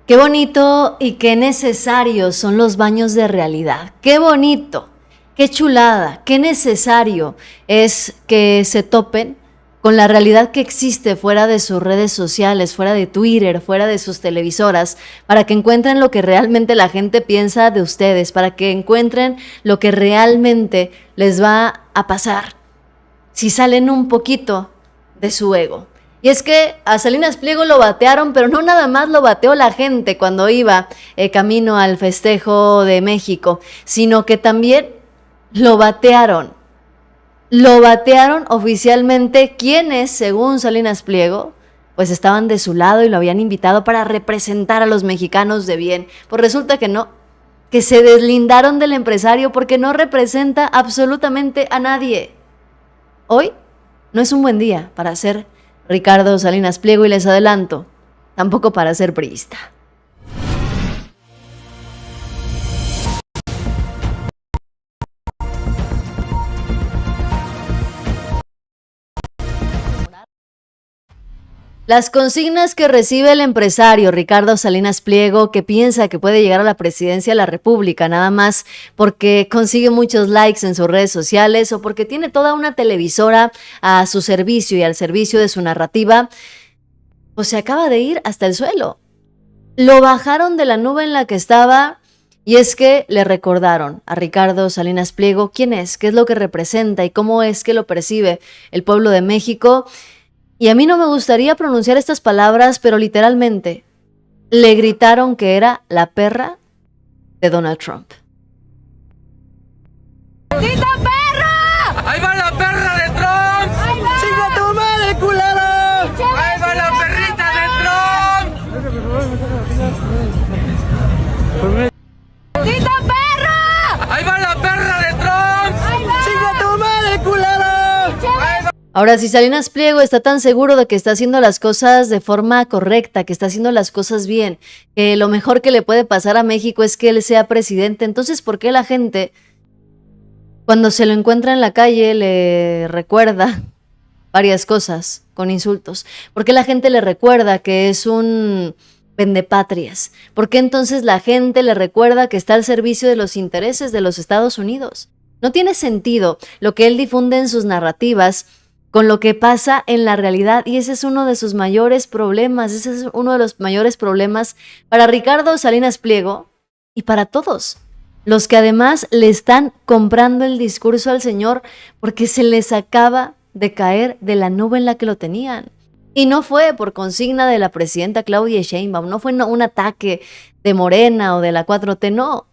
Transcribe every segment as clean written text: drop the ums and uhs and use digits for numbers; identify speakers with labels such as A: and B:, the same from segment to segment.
A: Qué bonito y qué necesarios son los baños de realidad. Qué bonito, qué chulada, qué necesario es que se topen con la realidad que existe fuera de sus redes sociales, fuera de Twitter, fuera de sus televisoras, para que encuentren lo que realmente la gente piensa de ustedes, para que encuentren lo que realmente les va a pasar si salen un poquito de su ego. Y es que a Salinas Pliego lo batearon, pero no nada más lo bateó la gente cuando iba camino al festejo de México, sino que también lo batearon. Lo batearon oficialmente quienes, según Salinas Pliego, pues estaban de su lado y lo habían invitado para representar a los mexicanos de bien. Pues resulta que no, que se deslindaron del empresario porque no representa absolutamente a nadie. Hoy no es un buen día para ser Ricardo Salinas Pliego y les adelanto, tampoco para ser priista. Las consignas que recibe el empresario Ricardo Salinas Pliego, que piensa que puede llegar a la presidencia de la República nada más porque consigue muchos likes en sus redes sociales o porque tiene toda una televisora a su servicio y al servicio de su narrativa, pues se acaba de ir hasta el suelo. Lo bajaron de la nube en la que estaba y es que le recordaron a Ricardo Salinas Pliego quién es, qué es lo que representa y cómo es que lo percibe el pueblo de México. Y a mí no me gustaría pronunciar estas palabras, pero literalmente le gritaron que era la perra de Donald Trump.
B: ¡Maldita perra!
C: ¡Ahí va la perra de Trump!
B: ¡Ahí va!
C: ¡Chinga tu madre, culero! ¡Ahí va la perrita de Trump!
B: ¡Maldita perra!
C: ¡Ahí va la perra de Trump!
B: ¡Ahí va!
C: ¡Chinga tu madre, culero!
A: Ahora, si Salinas Pliego está tan seguro de que está haciendo las cosas de forma correcta, que está haciendo las cosas bien, que lo mejor que le puede pasar a México es que él sea presidente, entonces, ¿por qué la gente, cuando se lo encuentra en la calle, le recuerda varias cosas con insultos? ¿Por qué la gente le recuerda que es un vendepatrias? ¿Por qué entonces la gente le recuerda que está al servicio de los intereses de los Estados Unidos? No tiene sentido lo que él difunde en sus narrativas con lo que pasa en la realidad, y ese es uno de sus mayores problemas, ese es uno de los mayores problemas para Ricardo Salinas Pliego y para todos los que además le están comprando el discurso al señor porque se les acaba de caer de la nube en la que lo tenían. Y no fue por consigna de la presidenta Claudia Sheinbaum, no fue un ataque de Morena o de la 4T, no.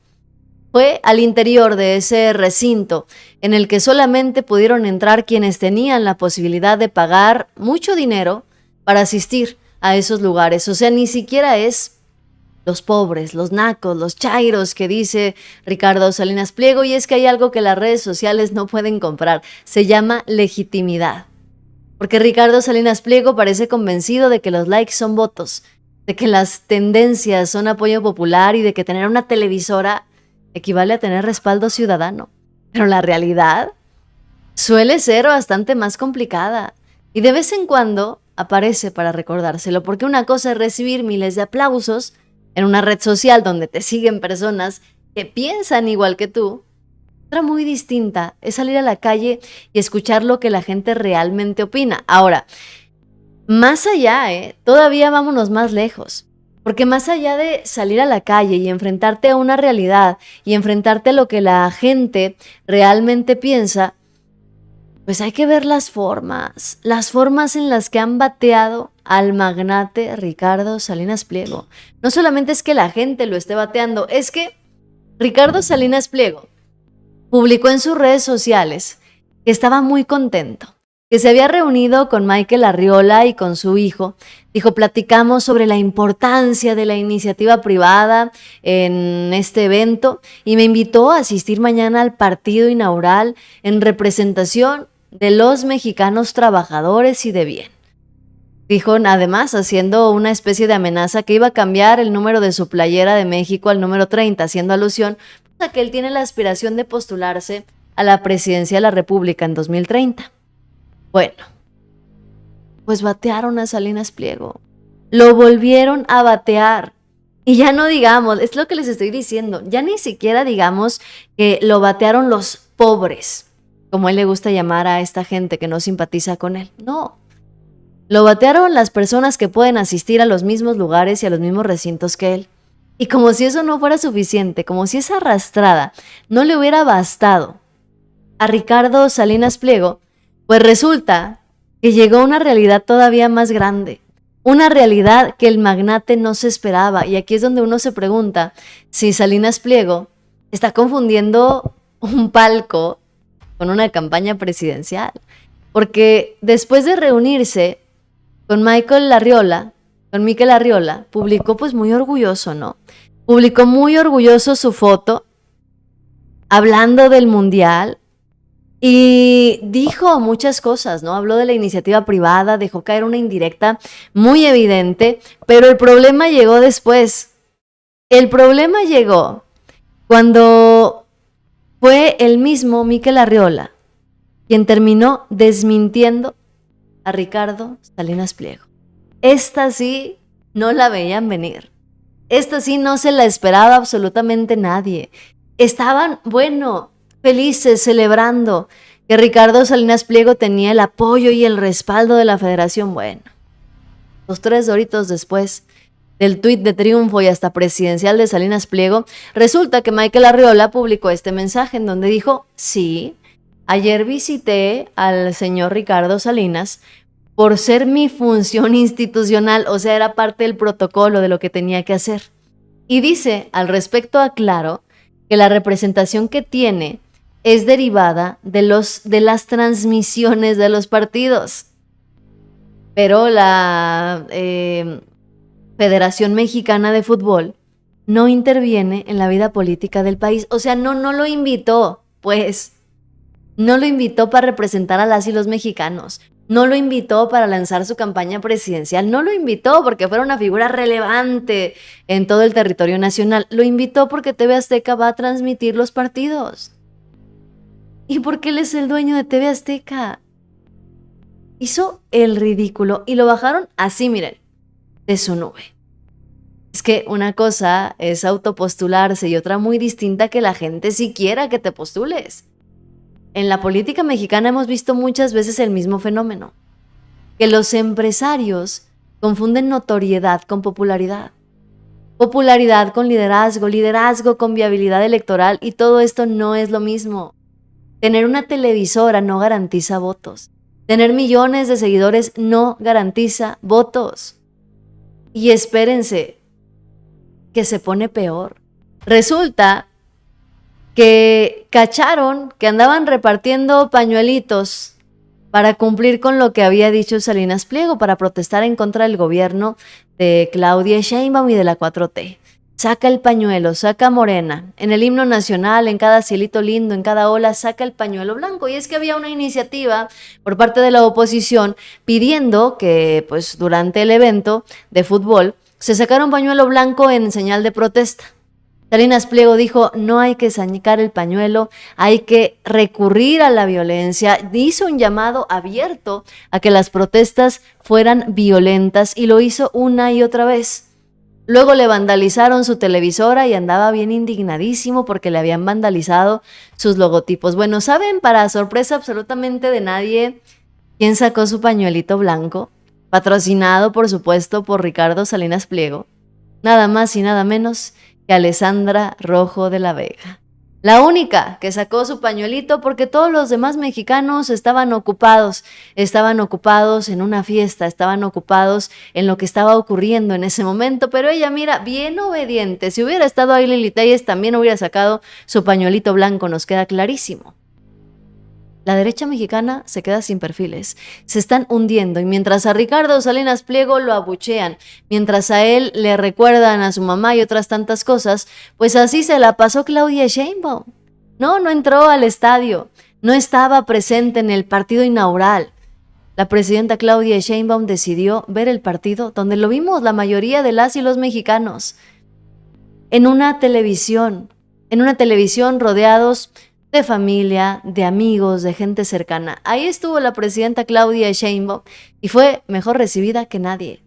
A: Fue al interior de ese recinto en el que solamente pudieron entrar quienes tenían la posibilidad de pagar mucho dinero para asistir a esos lugares. O sea, ni siquiera es los pobres, los nacos, los chairos que dice Ricardo Salinas Pliego, y es que hay algo que las redes sociales no pueden comprar, se llama legitimidad. Porque Ricardo Salinas Pliego parece convencido de que los likes son votos, de que las tendencias son apoyo popular y de que tener una televisora equivale a tener respaldo ciudadano. Pero la realidad suele ser bastante más complicada y de vez en cuando aparece para recordárselo, porque una cosa es recibir miles de aplausos en una red social donde te siguen personas que piensan igual que tú. Otra muy distinta es salir a la calle y escuchar lo que la gente realmente opina. Ahora, más allá, todavía vámonos más lejos. Porque más allá de salir a la calle y enfrentarte a una realidad y enfrentarte a lo que la gente realmente piensa, pues hay que ver las formas en las que han bateado al magnate Ricardo Salinas Pliego. No solamente es que la gente lo esté bateando, es que Ricardo Salinas Pliego publicó en sus redes sociales que estaba muy contento, que se había reunido con Michael Arriola y con su hijo. Dijo, platicamos sobre la importancia de la iniciativa privada en este evento y me invitó a asistir mañana al partido inaugural en representación de los mexicanos trabajadores y de bien. Dijo, además, haciendo una especie de amenaza que iba a cambiar el número de su playera de México al número 30, haciendo alusión a que él tiene la aspiración de postularse a la presidencia de la República en 2030. Bueno, pues batearon a Salinas Pliego. Lo volvieron a batear. Y ya no digamos, es lo que les estoy diciendo, ya ni siquiera digamos que lo batearon los pobres, como a él le gusta llamar a esta gente que no simpatiza con él. No, lo batearon las personas que pueden asistir a los mismos lugares y a los mismos recintos que él. Y como si eso no fuera suficiente, como si esa arrastrada no le hubiera bastado a Ricardo Salinas Pliego, pues resulta que llegó una realidad todavía más grande. Una realidad que el magnate no se esperaba. Y aquí es donde uno se pregunta si Salinas Pliego está confundiendo un palco con una campaña presidencial. Porque después de reunirse con Mikel Arriola, publicó pues muy orgulloso, ¿no? Publicó muy orgulloso su foto hablando del mundial. Y dijo muchas cosas, ¿no? Habló de la iniciativa privada, dejó caer una indirecta muy evidente, pero el problema llegó después. El problema llegó cuando fue el mismo Mikel Arriola quien terminó desmintiendo a Ricardo Salinas Pliego. Esta sí no la veían venir. Esta sí no se la esperaba absolutamente nadie. Estaban, felices, celebrando que Ricardo Salinas Pliego tenía el apoyo y el respaldo de la federación. Bueno, los 3 horitos después del tuit de triunfo y hasta presidencial de Salinas Pliego, resulta que Mikel Arriola publicó este mensaje en donde dijo, sí, ayer visité al señor Ricardo Salinas por ser mi función institucional, o sea, era parte del protocolo de lo que tenía que hacer. Y dice, al respecto aclaró que la representación que tiene es derivada de las transmisiones de los partidos. Pero la Federación Mexicana de Fútbol no interviene en la vida política del país. O sea, no lo invitó, pues. No lo invitó para representar a las y los mexicanos. No lo invitó para lanzar su campaña presidencial. No lo invitó porque fuera una figura relevante en todo el territorio nacional. Lo invitó porque TV Azteca va a transmitir los partidos. ¿Y por qué él es el dueño de TV Azteca? Hizo el ridículo y lo bajaron así, miren, de su nube. Es que una cosa es autopostularse y otra muy distinta que la gente sí quiera que te postules. En la política mexicana hemos visto muchas veces el mismo fenómeno, que los empresarios confunden notoriedad con popularidad, popularidad con liderazgo, liderazgo con viabilidad electoral, y todo esto no es lo mismo. Tener una televisora no garantiza votos. Tener millones de seguidores no garantiza votos. Y espérense, que se pone peor. Resulta que cacharon que andaban repartiendo pañuelitos para cumplir con lo que había dicho Salinas Pliego, para protestar en contra del gobierno de Claudia Sheinbaum y de la 4T. Saca el pañuelo, saca Morena, en el himno nacional, en cada cielito lindo, en cada ola, saca el pañuelo blanco. Y es que había una iniciativa por parte de la oposición pidiendo que, pues, durante el evento de fútbol se sacara un pañuelo blanco en señal de protesta. Salinas Pliego dijo, no hay que sacar el pañuelo, hay que recurrir a la violencia. Hizo un llamado abierto a que las protestas fueran violentas y lo hizo una y otra vez. Luego le vandalizaron su televisora y andaba bien indignadísimo porque le habían vandalizado sus logotipos. Bueno, ¿saben, para sorpresa absolutamente de nadie, quién sacó su pañuelito blanco? Patrocinado, por supuesto, por Ricardo Salinas Pliego. Nada más y nada menos que Alessandra Rojo de la Vega. La única que sacó su pañuelito porque todos los demás mexicanos estaban ocupados en una fiesta, estaban ocupados en lo que estaba ocurriendo en ese momento, pero ella, mira, bien obediente. Si hubiera estado ahí Lili Telles, también hubiera sacado su pañuelito blanco, nos queda clarísimo. La derecha mexicana se queda sin perfiles, se están hundiendo, y mientras a Ricardo Salinas Pliego lo abuchean, mientras a él le recuerdan a su mamá y otras tantas cosas, pues así se la pasó Claudia Sheinbaum. No entró al estadio, no estaba presente en el partido inaugural. La presidenta Claudia Sheinbaum decidió ver el partido donde lo vimos la mayoría de las y los mexicanos, en una televisión rodeados de familia, de amigos, de gente cercana. Ahí estuvo la presidenta Claudia Sheinbaum y fue mejor recibida que nadie.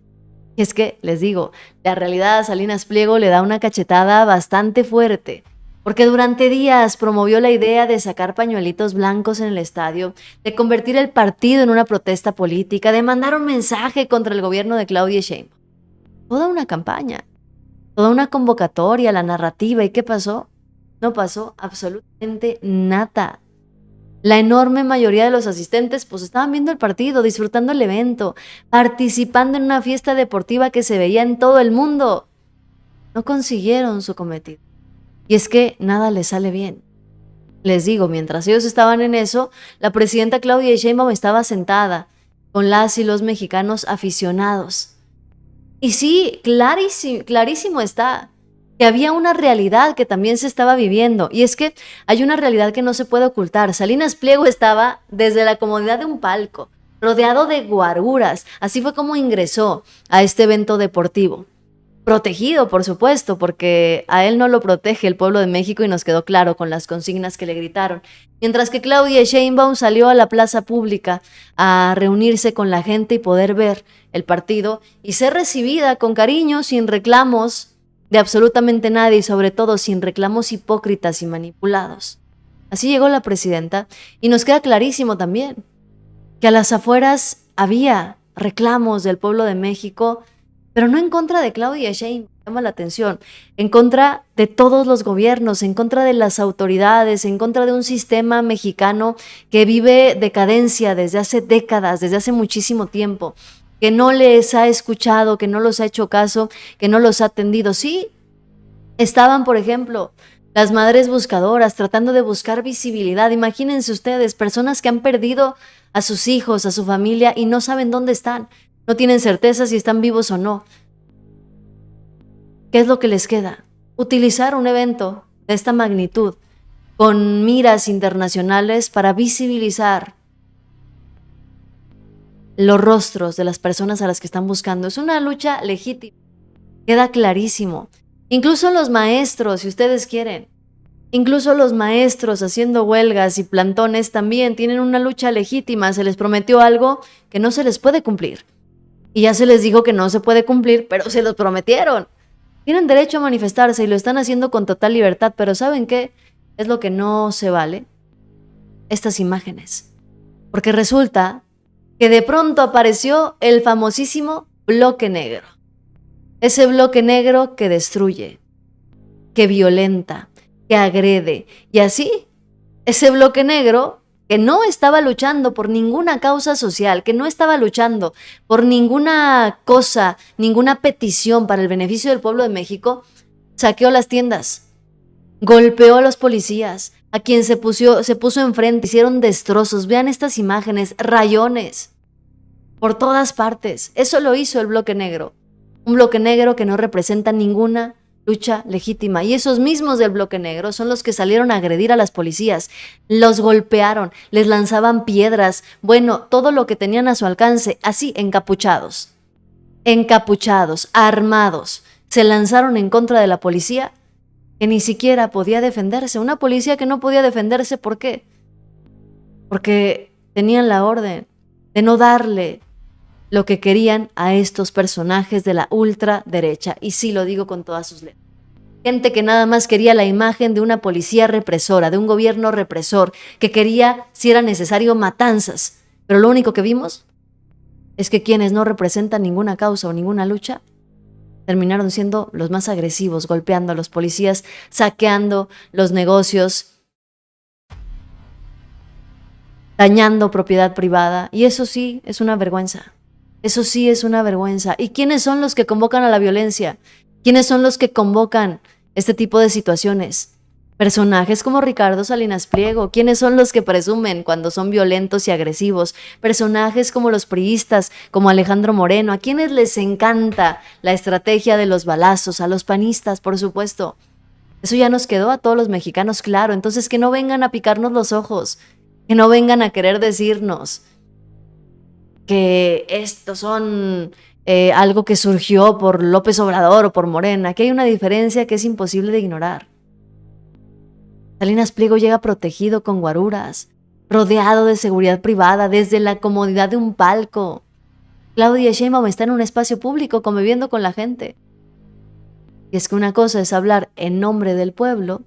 A: Y es que, les digo, la realidad a Salinas Pliego le da una cachetada bastante fuerte, porque durante días promovió la idea de sacar pañuelitos blancos en el estadio, de convertir el partido en una protesta política, de mandar un mensaje contra el gobierno de Claudia Sheinbaum. Toda una campaña, toda una convocatoria, la narrativa. ¿Y qué pasó? No pasó absolutamente nada. La enorme mayoría de los asistentes pues estaban viendo el partido, disfrutando el evento, participando en una fiesta deportiva que se veía en todo el mundo. No consiguieron su cometido. Y es que nada les sale bien. Les digo, mientras ellos estaban en eso, la presidenta Claudia Sheinbaum estaba sentada con las y los mexicanos aficionados. Y sí, clarísimo está que había una realidad que también se estaba viviendo, y es que hay una realidad que no se puede ocultar. Salinas Pliego estaba desde la comodidad de un palco, rodeado de guaruras. Así fue como ingresó a este evento deportivo. Protegido, por supuesto, porque a él no lo protege el pueblo de México y nos quedó claro con las consignas que le gritaron. Mientras que Claudia Sheinbaum salió a la plaza pública a reunirse con la gente y poder ver el partido y ser recibida con cariño, sin reclamos de absolutamente nadie y sobre todo sin reclamos hipócritas y manipulados. Así llegó la presidenta y nos queda clarísimo también que a las afueras había reclamos del pueblo de México, pero no en contra de Claudia Sheinbaum, llama la atención, en contra de todos los gobiernos, en contra de las autoridades, en contra de un sistema mexicano que vive decadencia desde hace décadas, desde hace muchísimo tiempo, que no les ha escuchado, que no los ha hecho caso, que no los ha atendido. Sí, estaban, por ejemplo, las madres buscadoras tratando de buscar visibilidad. Imagínense ustedes, personas que han perdido a sus hijos, a su familia y no saben dónde están. No tienen certeza si están vivos o no. ¿Qué es lo que les queda? Utilizar un evento de esta magnitud con miras internacionales para visibilizar los rostros de las personas a las que están buscando. Es una lucha legítima, queda clarísimo. Incluso los maestros, si ustedes quieren, incluso los maestros haciendo huelgas y plantones también tienen una lucha legítima. Se les prometió algo que no se les puede cumplir. Y ya se les dijo que no se puede cumplir, pero se los prometieron. Tienen derecho a manifestarse y lo están haciendo con total libertad, pero ¿saben qué? Es lo que no se vale. Estas imágenes. Porque resulta que de pronto apareció el famosísimo bloque negro. Ese bloque negro que destruye, que violenta, que agrede. Y así, ese bloque negro que no estaba luchando por ninguna causa social, que no estaba luchando por ninguna cosa, ninguna petición para el beneficio del pueblo de México, saqueó las tiendas, golpeó a los policías, a quien se puso enfrente, hicieron destrozos. Vean estas imágenes, rayones por todas partes. Eso lo hizo el bloque negro. Un bloque negro que no representa ninguna lucha legítima. Y esos mismos del bloque negro son los que salieron a agredir a las policías. Los golpearon, les lanzaban piedras, bueno, todo lo que tenían a su alcance, así encapuchados, armados. Se lanzaron en contra de la policía que ni siquiera podía defenderse. Una policía que no podía defenderse, ¿por qué? Porque tenían la orden de no darle lo que querían a estos personajes de la ultraderecha. Y sí, lo digo con todas sus letras. Gente que nada más quería la imagen de una policía represora, de un gobierno represor, que quería, si era necesario, matanzas. Pero lo único que vimos es que quienes no representan ninguna causa o ninguna lucha terminaron siendo los más agresivos, golpeando a los policías, saqueando los negocios, dañando propiedad privada. Y eso sí es una vergüenza. Eso sí es una vergüenza. ¿Y quiénes son los que convocan a la violencia? ¿Quiénes son los que convocan este tipo de situaciones? Personajes como Ricardo Salinas Pliego. ¿Quiénes son los que presumen cuando son violentos y agresivos? Personajes como los priistas, como Alejandro Moreno. ¿A quienes les encanta la estrategia de los balazos? A los panistas, por supuesto. Eso ya nos quedó a todos los mexicanos claro. Entonces que no vengan a picarnos los ojos, que no vengan a querer decirnos que estos son algo que surgió por López Obrador o por Morena. Aquí hay una diferencia que es imposible de ignorar. Salinas Pliego llega protegido con guaruras, rodeado de seguridad privada desde la comodidad de un palco. Claudia Sheinbaum está en un espacio público conviviendo con la gente. Y es que una cosa es hablar en nombre del pueblo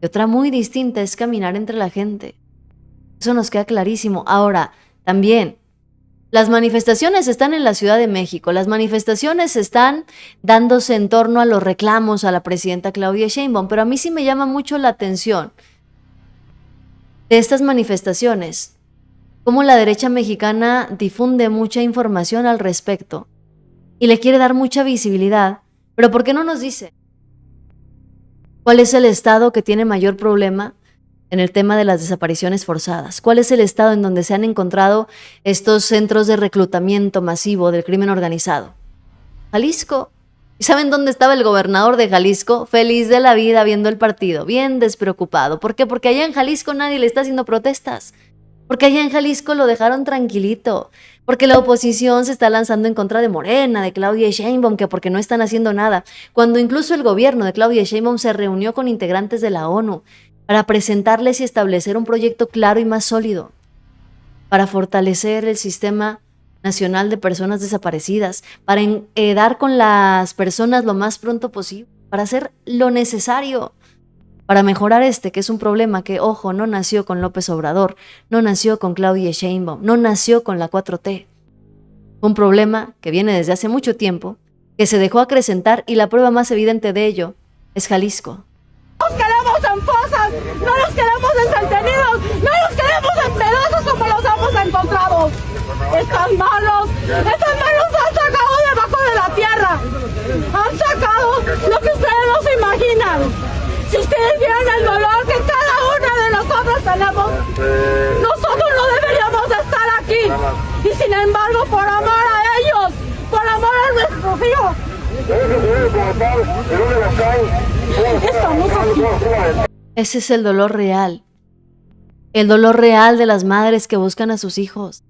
A: y otra muy distinta es caminar entre la gente. Eso nos queda clarísimo. Ahora, también, las manifestaciones están en la Ciudad de México. Las manifestaciones están dándose en torno a los reclamos a la presidenta Claudia Sheinbaum, pero a mí sí me llama mucho la atención de estas manifestaciones, cómo la derecha mexicana difunde mucha información al respecto y le quiere dar mucha visibilidad, pero ¿por qué no nos dice cuál es el estado que tiene mayor problema en el tema de las desapariciones forzadas? ¿Cuál es el estado en donde se han encontrado estos centros de reclutamiento masivo del crimen organizado? Jalisco. ¿Y saben dónde estaba el gobernador de Jalisco? Feliz de la vida viendo el partido, bien despreocupado. ¿Por qué? Porque allá en Jalisco nadie le está haciendo protestas. Porque allá en Jalisco lo dejaron tranquilito. Porque la oposición se está lanzando en contra de Morena, de Claudia Sheinbaum, que porque no están haciendo nada. Cuando incluso el gobierno de Claudia Sheinbaum se reunió con integrantes de la ONU para presentarles y establecer un proyecto claro y más sólido para fortalecer el sistema nacional de personas desaparecidas, para dar con las personas lo más pronto posible, para hacer lo necesario para mejorar que es un problema que, ojo, no nació con López Obrador, no nació con Claudia Sheinbaum, no nació con la 4T. Un problema que viene desde hace mucho tiempo, que se dejó acrecentar y la prueba más evidente de ello es Jalisco.
B: No los queremos en fosas, no los queremos entretenidos, no los queremos en pedazos como los hemos encontrado. Estas manos han sacado debajo de la tierra, han sacado lo que ustedes no se imaginan. Si ustedes vieran el dolor que cada una de nosotros tenemos, nosotros no deberíamos estar aquí. Y sin embargo, por amor a ellos, por amor a nuestros hijos, estamos aquí.
A: Ese es el dolor real de las madres que buscan a sus hijos,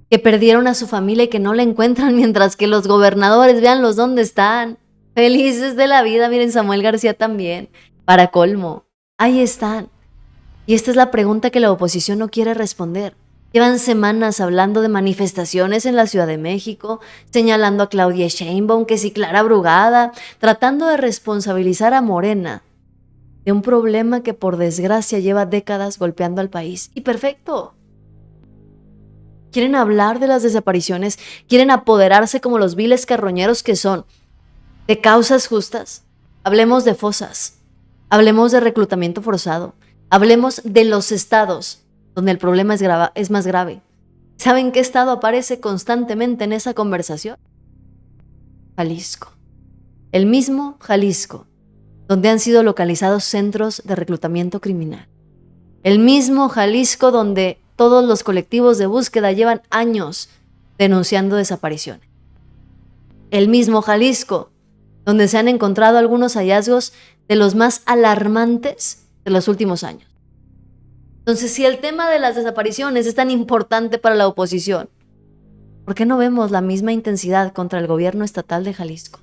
A: que perdieron a su familia y que no la encuentran, mientras que los gobernadores, véanlos dónde están, felices de la vida. Miren, Samuel García también, para colmo, ahí están. Y esta es la pregunta que la oposición no quiere responder. Llevan semanas hablando de manifestaciones en la Ciudad de México, señalando a Claudia Sheinbaum, que si Clara Brugada, tratando de responsabilizar a Morena de un problema que por desgracia lleva décadas golpeando al país. Y perfecto. Quieren hablar de las desapariciones, quieren apoderarse como los viles carroñeros que son, de causas justas. Hablemos de fosas, hablemos de reclutamiento forzado, hablemos de los estados donde el problema es más grave. ¿Saben qué estado aparece constantemente en esa conversación? Jalisco. El mismo Jalisco, donde han sido localizados centros de reclutamiento criminal. El mismo Jalisco donde todos los colectivos de búsqueda llevan años denunciando desapariciones. El mismo Jalisco, donde se han encontrado algunos hallazgos de los más alarmantes de los últimos años. Entonces, si el tema de las desapariciones es tan importante para la oposición, ¿por qué no vemos la misma intensidad contra el gobierno estatal de Jalisco?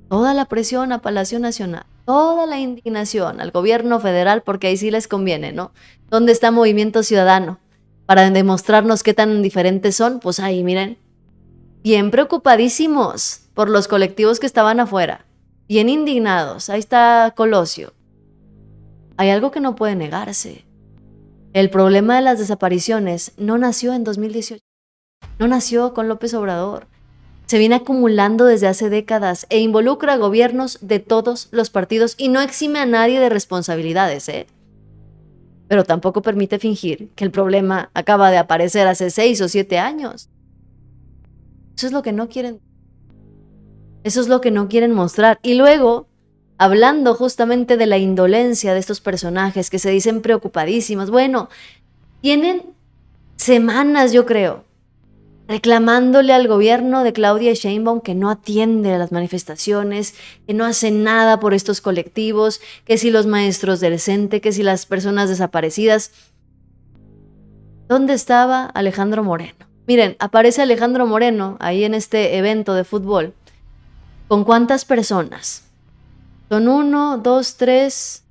A: Toda la presión a Palacio Nacional, toda la indignación al gobierno federal, porque ahí sí les conviene, ¿no? ¿Dónde está Movimiento Ciudadano? Para demostrarnos qué tan diferentes son, pues ahí, miren, bien preocupadísimos por los colectivos que estaban afuera, bien indignados. Ahí está Colosio. Hay algo que no puede negarse. El problema de las desapariciones no nació en 2018, no nació con López Obrador. Se viene acumulando desde hace décadas e involucra a gobiernos de todos los partidos y no exime a nadie de responsabilidades, Pero tampoco permite fingir que el problema acaba de aparecer hace 6 o 7 años. Eso es lo que no quieren. Eso es lo que no quieren mostrar. Y luego, hablando justamente de la indolencia de estos personajes que se dicen preocupadísimos, bueno, tienen semanas, yo creo, reclamándole al gobierno de Claudia Sheinbaum que no atiende a las manifestaciones, que no hace nada por estos colectivos, que si los maestros del CENTE, que si las personas desaparecidas. ¿Dónde estaba Alejandro Moreno? Miren, aparece Alejandro Moreno ahí en este evento de fútbol. ¿Con cuántas personas? Son 1, 2, 3,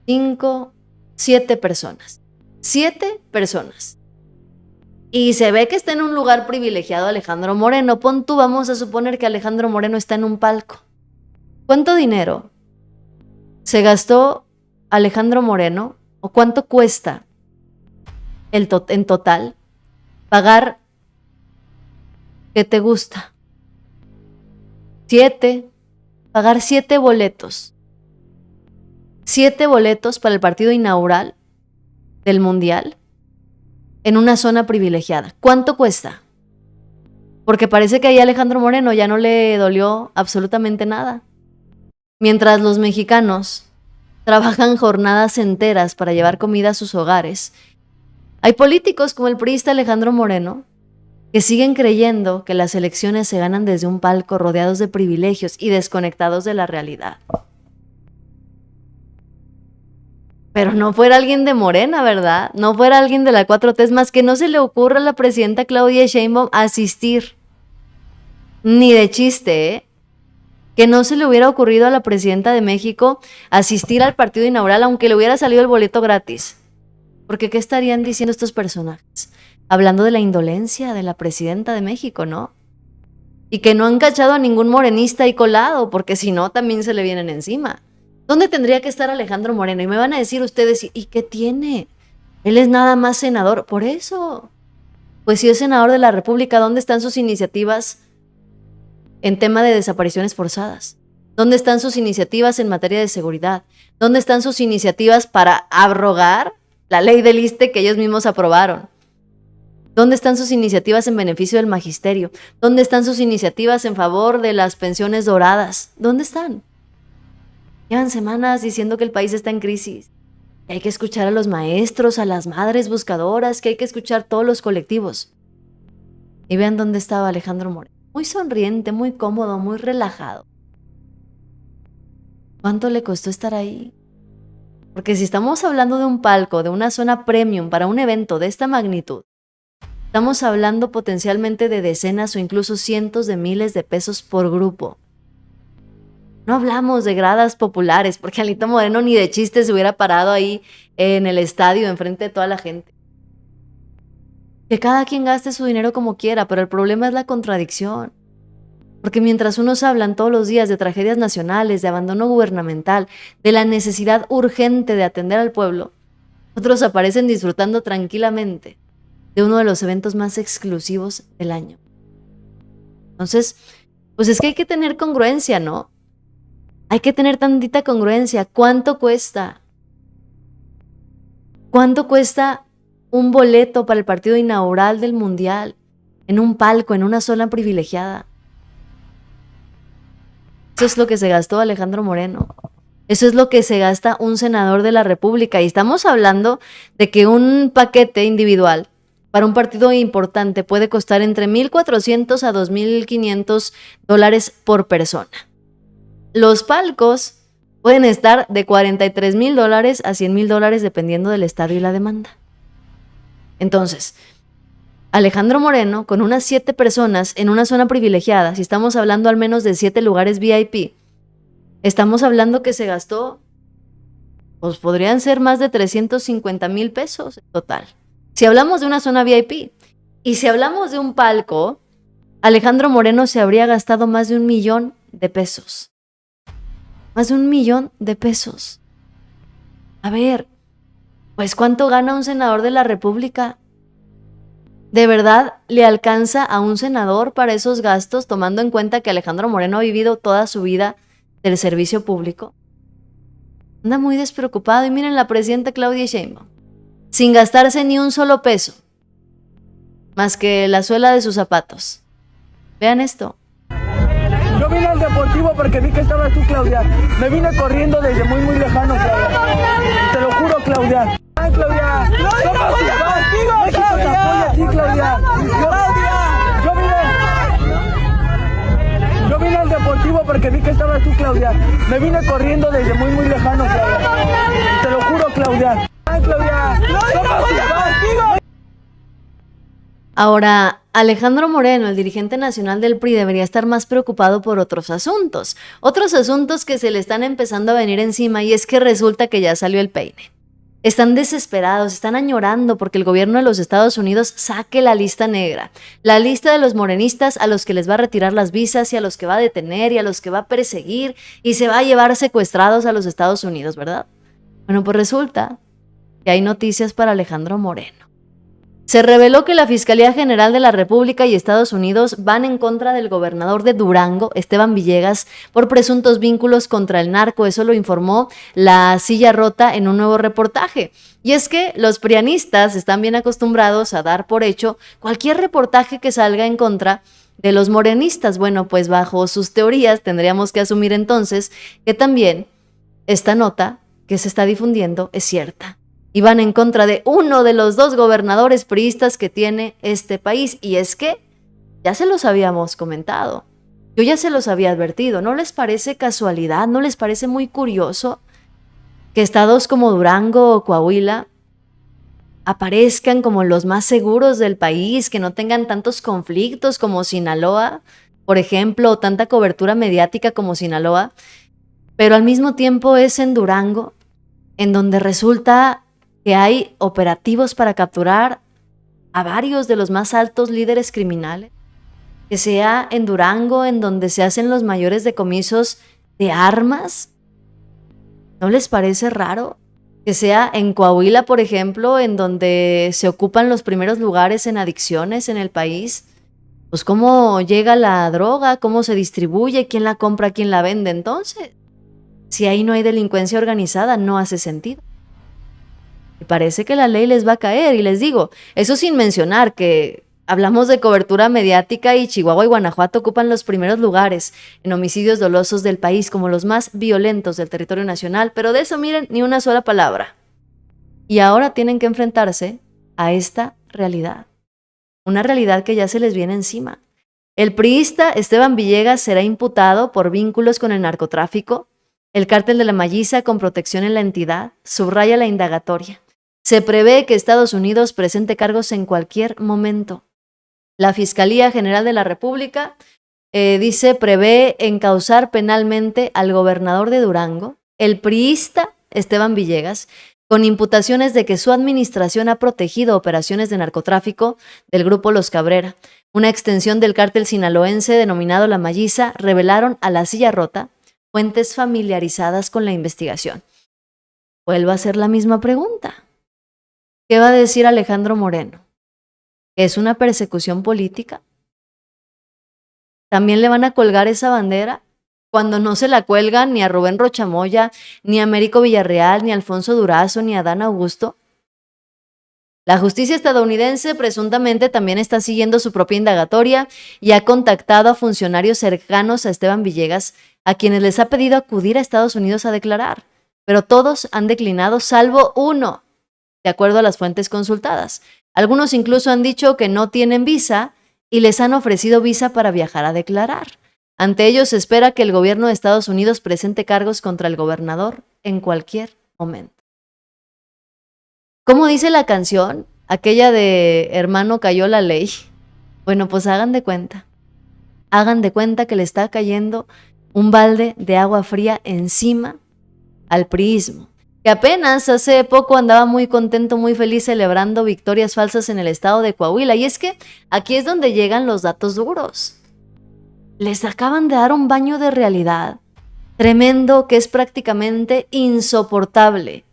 A: 5, 7 personas. 7 personas. Y se ve que está en un lugar privilegiado Alejandro Moreno. Pon tú, vamos a suponer que Alejandro Moreno está en un palco. ¿Cuánto dinero se gastó Alejandro Moreno o cuánto cuesta en total pagar, ¿qué te gusta? Pagar 7 boletos. 7 boletos para el partido inaugural del Mundial en una zona privilegiada. ¿Cuánto cuesta? Porque parece que ahí a Alejandro Moreno ya no le dolió absolutamente nada. Mientras los mexicanos trabajan jornadas enteras para llevar comida a sus hogares, hay políticos como el priista Alejandro Moreno que siguen creyendo que las elecciones se ganan desde un palco rodeados de privilegios y desconectados de la realidad. Pero no fuera alguien de Morena, ¿verdad? No fuera alguien de la 4T, es más que no se le ocurra a la presidenta Claudia Sheinbaum asistir. Ni de chiste, ¿eh? Que no se le hubiera ocurrido a la presidenta de México asistir al partido inaugural, aunque le hubiera salido el boleto gratis. Porque ¿qué estarían diciendo estos personajes? Hablando de la indolencia de la presidenta de México, ¿no? Y que no han cachado a ningún morenista ahí colado, porque si no, también se le vienen encima. ¿Dónde tendría que estar Alejandro Moreno? Y me van a decir ustedes, ¿y qué tiene? Él es nada más senador. Por eso. Pues si es senador de la República, ¿dónde están sus iniciativas en tema de desapariciones forzadas? ¿Dónde están sus iniciativas en materia de seguridad? ¿Dónde están sus iniciativas para abrogar la ley del ISSSTE que ellos mismos aprobaron? ¿Dónde están sus iniciativas en beneficio del magisterio? ¿Dónde están sus iniciativas en favor de las pensiones doradas? ¿Dónde están? Llevan semanas diciendo que el país está en crisis, que hay que escuchar a los maestros, a las madres buscadoras, que hay que escuchar todos los colectivos. Y vean dónde estaba Alejandro Moreno. Muy sonriente, muy cómodo, muy relajado. ¿Cuánto le costó estar ahí? Porque si estamos hablando de un palco, de una zona premium para un evento de esta magnitud, estamos hablando potencialmente de decenas o incluso cientos de miles de pesos por grupo. No hablamos de gradas populares, porque Alito Moreno ni de chiste se hubiera parado ahí en el estadio enfrente de toda la gente. Que cada quien gaste su dinero como quiera, pero el problema es la contradicción. Porque mientras unos hablan todos los días de tragedias nacionales, de abandono gubernamental, de la necesidad urgente de atender al pueblo, otros aparecen disfrutando tranquilamente de uno de los eventos más exclusivos del año. Entonces, pues es que hay que tener congruencia, ¿no? Hay que tener tantita congruencia. ¿Cuánto cuesta? ¿Cuánto cuesta un boleto para el partido inaugural del Mundial? En un palco, en una zona privilegiada. Eso es lo que se gastó Alejandro Moreno. Eso es lo que se gasta un senador de la República. Y estamos hablando de que un paquete individual para un partido importante puede costar entre $1,400 a $2,500 por persona. Los palcos pueden estar de $43,000 a $100,000 dependiendo del estadio y la demanda. Entonces, Alejandro Moreno, con unas 7 personas en una zona privilegiada, si estamos hablando al menos de 7 lugares VIP, estamos hablando que se gastó, pues podrían ser más de 350,000 pesos en total. Si hablamos de una zona VIP, y si hablamos de un palco, Alejandro Moreno se habría gastado más de $1,000,000. Más de $1,000,000. A ver, pues ¿cuánto gana un senador de la República? ¿De verdad le alcanza a un senador para esos gastos, tomando en cuenta que Alejandro Moreno ha vivido toda su vida del servicio público? Anda muy despreocupado. Y miren la presidenta Claudia Sheinbaum, sin gastarse ni un solo peso, más que la suela de sus zapatos. Vean esto.
C: Yo vine al Deportivo porque vi que estabas tú, Claudia. Me vine corriendo desde muy lejano, Claudia. Te lo juro, Claudia. ¡Ay, Claudia! ¡México te apoya a ti, Claudia! Yo vine al Deportivo porque vi que estabas tú, Claudia. Me vine corriendo desde muy lejano, Claudia. Te lo juro, Claudia. ¡Ay, Claudia!
A: Ahora, Alejandro Moreno, el dirigente nacional del PRI, debería estar más preocupado por otros asuntos que se le están empezando a venir encima, y es que resulta que ya salió el peine. Están desesperados, están añorando porque el gobierno de los Estados Unidos saque la lista negra, la lista de los morenistas a los que les va a retirar las visas y a los que va a detener y a los que va a perseguir y se va a llevar secuestrados a los Estados Unidos, ¿verdad? Bueno, pues resulta que hay noticias para Alejandro Moreno. Se reveló que la Fiscalía General de la República y Estados Unidos van en contra del gobernador de Durango, Esteban Villegas, por presuntos vínculos contra el narco. Eso lo informó La Silla Rota en un nuevo reportaje. Y es que los prianistas están bien acostumbrados a dar por hecho cualquier reportaje que salga en contra de los morenistas. Bueno, pues bajo sus teorías tendríamos que asumir entonces que también esta nota que se está difundiendo es cierta. Y van en contra de uno de los dos gobernadores priistas que tiene este país. Y es que ya se los habíamos comentado, yo ya se los había advertido. ¿No les parece casualidad? ¿No les parece muy curioso que estados como Durango o Coahuila aparezcan como los más seguros del país, que no tengan tantos conflictos como Sinaloa, por ejemplo, o tanta cobertura mediática como Sinaloa, pero al mismo tiempo es en Durango en donde resulta que hay operativos para capturar a varios de los más altos líderes criminales, que sea en Durango en donde se hacen los mayores decomisos de armas? ¿No les parece raro que sea en Coahuila, por ejemplo, en donde se ocupan los primeros lugares en adicciones en el país? Pues cómo llega la droga, cómo se distribuye, quién la compra, quién la vende. Entonces, si ahí no hay delincuencia organizada, no hace sentido. Y parece que la ley les va a caer, y les digo, eso sin mencionar que hablamos de cobertura mediática y Chihuahua y Guanajuato ocupan los primeros lugares en homicidios dolosos del país como los más violentos del territorio nacional, pero de eso miren ni una sola palabra. Y ahora tienen que enfrentarse a esta realidad, una realidad que ya se les viene encima. El priista Esteban Villegas será imputado por vínculos con el narcotráfico, el cártel de la Malliza con protección en la entidad, subraya la indagatoria. Se prevé que Estados Unidos presente cargos en cualquier momento. La Fiscalía General de la República prevé encausar penalmente al gobernador de Durango, el priista Esteban Villegas, con imputaciones de que su administración ha protegido operaciones de narcotráfico del grupo Los Cabrera. Una extensión del cártel sinaloense denominado La Malliza, revelaron a La Silla Rota fuentes familiarizadas con la investigación. Vuelvo a hacer la misma pregunta. ¿Qué va a decir Alejandro Moreno? ¿Es una persecución política? ¿También le van a colgar esa bandera cuando no se la cuelgan ni a Rubén Rochamoya, ni a Américo Villarreal, ni a Alfonso Durazo, ni a Adán Augusto? La justicia estadounidense presuntamente también está siguiendo su propia indagatoria y ha contactado a funcionarios cercanos a Esteban Villegas, a quienes les ha pedido acudir a Estados Unidos a declarar, pero todos han declinado salvo uno, de acuerdo a las fuentes consultadas. Algunos incluso han dicho que no tienen visa y les han ofrecido visa para viajar a declarar. Ante ellos se espera que el gobierno de Estados Unidos presente cargos contra el gobernador en cualquier momento. ¿Cómo dice la canción? Aquella de Hermano cayó la ley. Bueno, pues hagan de cuenta que le está cayendo un balde de agua fría encima al priismo, que apenas hace poco andaba muy contento, muy feliz celebrando victorias falsas en el estado de Coahuila. Y es que aquí es donde llegan los datos duros. Les acaban de dar un baño de realidad tremendo que es prácticamente insoportable,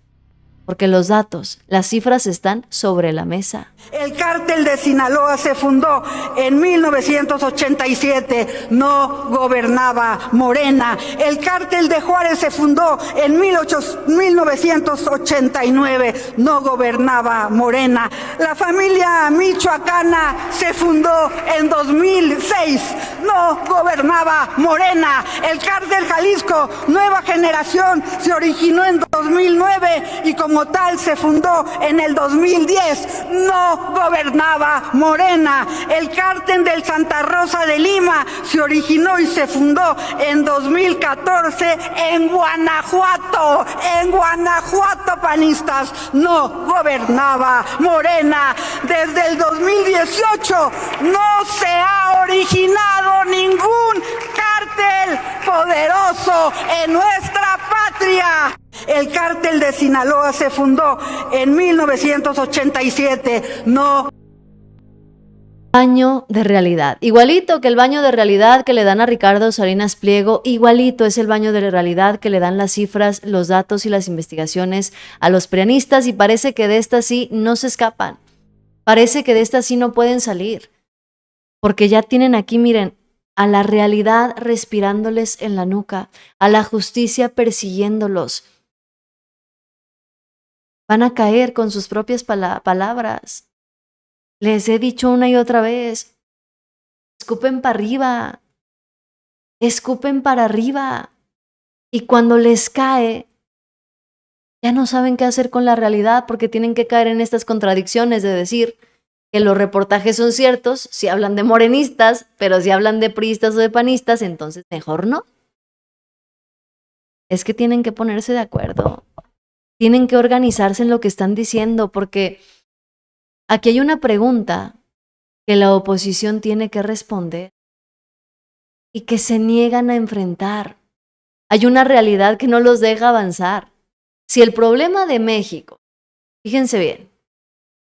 A: porque los datos, las cifras están sobre la mesa.
D: El cártel de Sinaloa se fundó en 1987, no gobernaba Morena. El cártel de Juárez se fundó en 1989, no gobernaba Morena. La familia michoacana se fundó en 2006, no gobernaba Morena. El cártel Jalisco Nueva Generación se originó en 2009 y como tal se fundó en el 2010, no gobernaba Morena. El cártel del Santa Rosa de Lima se originó y se fundó en 2014 en Guanajuato. En Guanajuato, panistas, no gobernaba Morena. Desde el 2018 no se ha originado ningún cártel poderoso en nuestra patria. El cártel de Sinaloa se fundó en 1987. No.
A: Baño de realidad, igualito que el baño de realidad que le dan a Ricardo Salinas Pliego, igualito es el baño de realidad que le dan las cifras, los datos y las investigaciones a los prianistas, y parece que de esta sí no se escapan, parece que de esta sí no pueden salir, porque ya tienen aquí, miren, a la realidad respirándoles en la nuca, a la justicia persiguiéndolos. Van a caer con sus propias palabras. Les he dicho una y otra vez, escupen para arriba, escupen para arriba. Y cuando les cae, ya no saben qué hacer con la realidad porque tienen que caer en estas contradicciones de decir que los reportajes son ciertos si hablan de morenistas, pero si hablan de priistas o de panistas, entonces mejor no. Es que tienen que ponerse de acuerdo, tienen que organizarse en lo que están diciendo, porque aquí hay una pregunta que la oposición tiene que responder y que se niegan a enfrentar. Hay una realidad que no los deja avanzar. Si el problema de México, fíjense bien,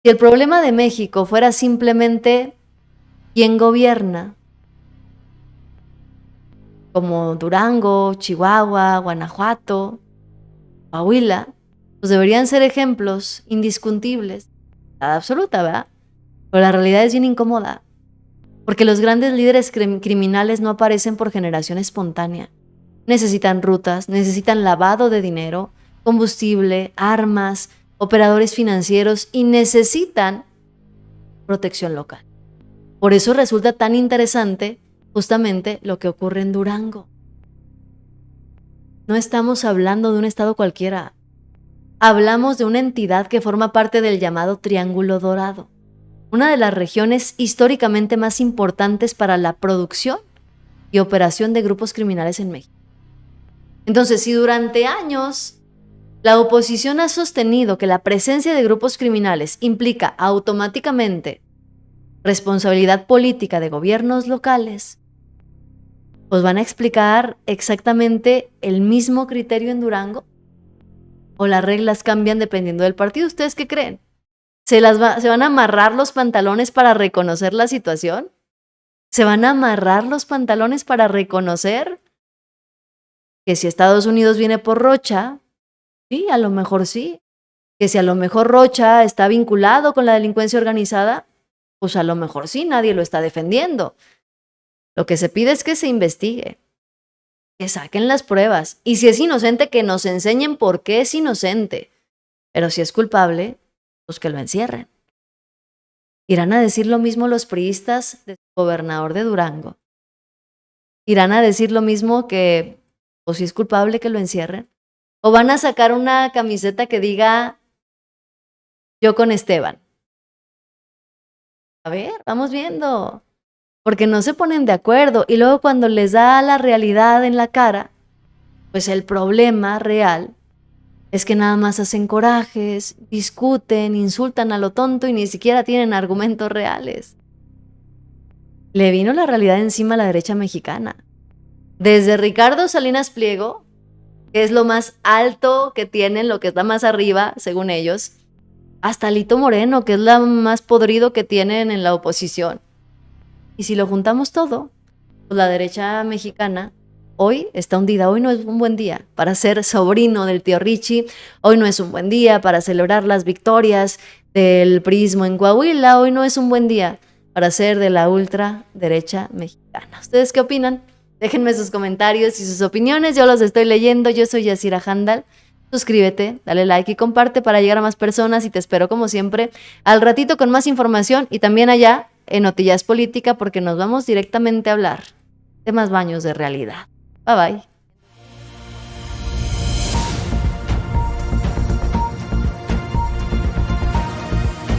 A: si el problema de México fuera simplemente quién gobierna, como Durango, Chihuahua, Guanajuato, Coahuila, pues deberían ser ejemplos indiscutibles. Absoluta, ¿verdad? Pero la realidad es bien incómoda, porque los grandes líderes criminales no aparecen por generación espontánea. Necesitan rutas, necesitan lavado de dinero, combustible, armas, operadores financieros y necesitan protección local. Por eso resulta tan interesante justamente lo que ocurre en Durango. No estamos hablando de un estado cualquiera. Hablamos de una entidad que forma parte del llamado Triángulo Dorado, una de las regiones históricamente más importantes para la producción y operación de grupos criminales en México. Entonces, si durante años la oposición ha sostenido que la presencia de grupos criminales implica automáticamente responsabilidad política de gobiernos locales, pues van a explicar exactamente el mismo criterio en Durango. ¿O las reglas cambian dependiendo del partido? ¿Ustedes qué creen? ¿Se van a amarrar los pantalones para reconocer la situación? ¿Se van a amarrar los pantalones para reconocer que si Estados Unidos viene por Rocha, sí, a lo mejor sí, que si a lo mejor Rocha está vinculado con la delincuencia organizada, pues a lo mejor sí, nadie lo está defendiendo. Lo que se pide es que se investigue, que saquen las pruebas. Y si es inocente, que nos enseñen por qué es inocente. Pero si es culpable, pues que lo encierren. ¿Irán a decir lo mismo los priistas del gobernador de Durango? ¿Irán a decir lo mismo que, pues si es culpable, que lo encierren? ¿O van a sacar una camiseta que diga yo con Esteban? A ver, vamos viendo. Porque no se ponen de acuerdo y luego cuando les da la realidad en la cara, pues el problema real es que nada más hacen corajes, discuten, insultan a lo tonto y ni siquiera tienen argumentos reales. Le vino la realidad encima a la derecha mexicana. Desde Ricardo Salinas Pliego, que es lo más alto que tienen, lo que está más arriba, según ellos, hasta Alito Moreno, que es lo más podrido que tienen en la oposición. Y si lo juntamos todo, pues la derecha mexicana hoy está hundida. Hoy no es un buen día para ser sobrino del tío Richie. Hoy no es un buen día para celebrar las victorias del priismo en Coahuila. Hoy no es un buen día para ser de la ultraderecha mexicana. ¿Ustedes qué opinan? Déjenme sus comentarios y sus opiniones. Yo los estoy leyendo. Yo soy Yasira Handal. Suscríbete, dale like y comparte para llegar a más personas y te espero como siempre al ratito con más información y también allá en Notillas Política porque nos vamos directamente a hablar de más baños de realidad. Bye bye.